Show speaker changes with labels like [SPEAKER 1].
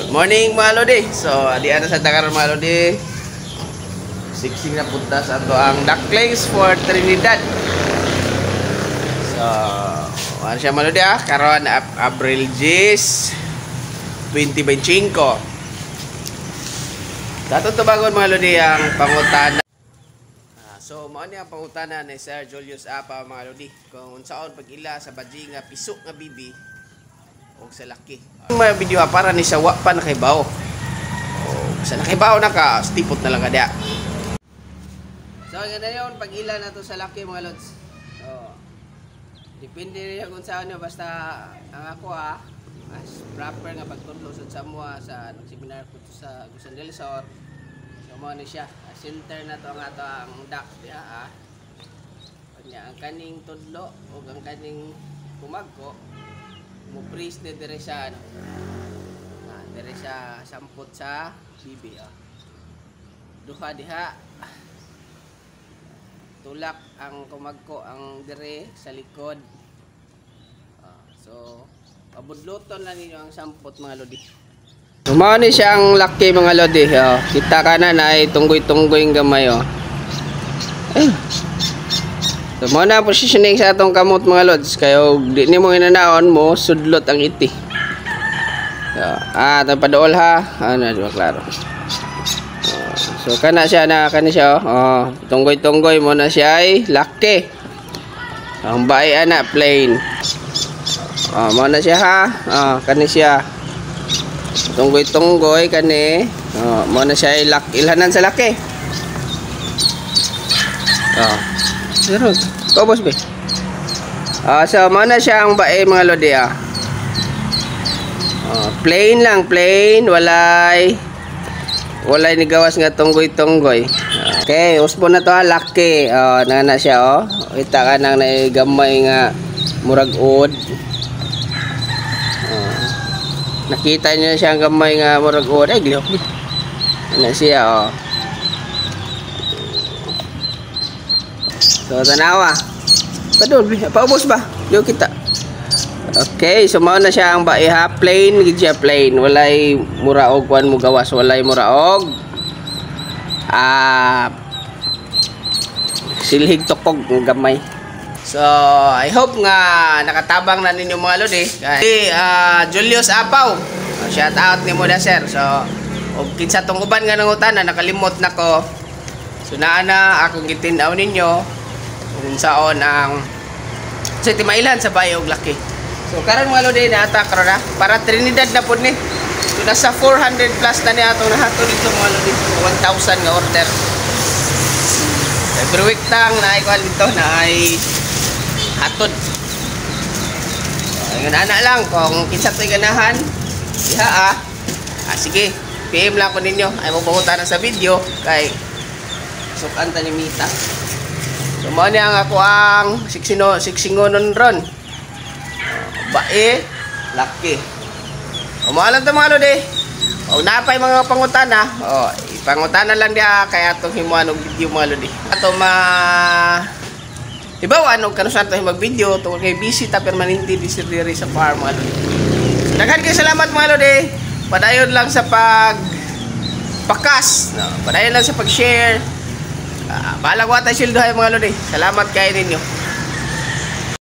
[SPEAKER 1] Morning mga lodi. So, di ana sa Takaron mga lodi. Siksing na punta sa ato ang ducklings for Trinidad. So, ano siya mga lodi karon April 10, 2025. Dato to bagon mga lodi ang pangutana. So, mao ni ang pangutana ni Sir Julius Apa mga lodi. Kung unsaon pag-ila sa badji nga piso nga bibi o sa laki. May video para ni sa wa pa nakaibaw. O sa nakaibaw na ka, stipot na lang ka dia. So ganda yun, pag-ila na to sa laki mga lods. So, depende rin kung saan nyo, basta ang ako as proper nga pagtudlo sa mua sa seminar ko to sa Gusan del Sur. So mo ni siya, center na to ang ato ang duck dia Kanya ang kaning tudlo o ang kaning kumagko mo freeze na dire sa dire sa sampot sa bibi duha diha tulak ang kumagko ang dire sa likod. So pabudloton lang ninyo ang sampot mga lodi. Mao ni siyang laki mga lodi. Kita kana na ay tunggoy-tunggoy gamay So, mo na positioning sa atong kamot mga lods. Kayo, di ni mo inanaon mo, sudlot ang iti. So, padool ha. Di ba klaro? So, kana siya na, tunggoy-tunggoy mo na siya ay laki. Ang bae ana, plain. Mo na siya ha. Kani siya. Tunggoy-tunggoy, kani. Mo na siya ay ilhanan sa laki. Pero, kabos ba? So, mana siya ang bae mga lodi plain lang, plain. Walay ni gawas nga tunggoy-tunggoy. Okay, usbo na to laki. Nana siya Kita ka nang naigamay nga murag ud. Nakita niyo siya ang gamay nga murag ud. Ay, gliyok. Ano siya So, tanawa. Padol, paubos ba? Yo kita. Okay, so mao na siya ang bae ha. Plain, gid siya plain. Walay muraog kuan mo gawas, walay muraog. Silhig tokog ng gamay. So, I hope nga nakatabang na ninyo mga lodi. Kay Julius Apaw. Shout out nimo da sir. So, og kinsa tong uban nga nangutana nakalimot nako. So, naana akong gitinaw ninyo kung saon ang sa timailan sa bayo og laki. So karon mga lodi na ata karon para Trinidad na pud ni. So nasa 400 plus na ni atong nahatod dito mga lodi. 1,000 nga order. Every week tang na ay kuan dito na ay hatod. So, ana lang kung kinsa toy ganahan diha sige, PM lang ko ninyo ay mabuhutan na sa video kay sukan ta ni Mita. So mo ni ang ako ang siksingonon ron. Bae, laki. Umalan to mga lodi. Napay mga pangutana. Ipangutana lang dia kaya atong himuan og video mga lodi. Ato ibawan og kanusan to himag video tungod kay busy ta permanente diri sa farm mga lodi. So, daghan kay salamat mga lodi. Padayon lang sa pagpakas, padayon lang sa pag-share. Balag wa tayo sildo mga lodi. Salamat kayo ninyo.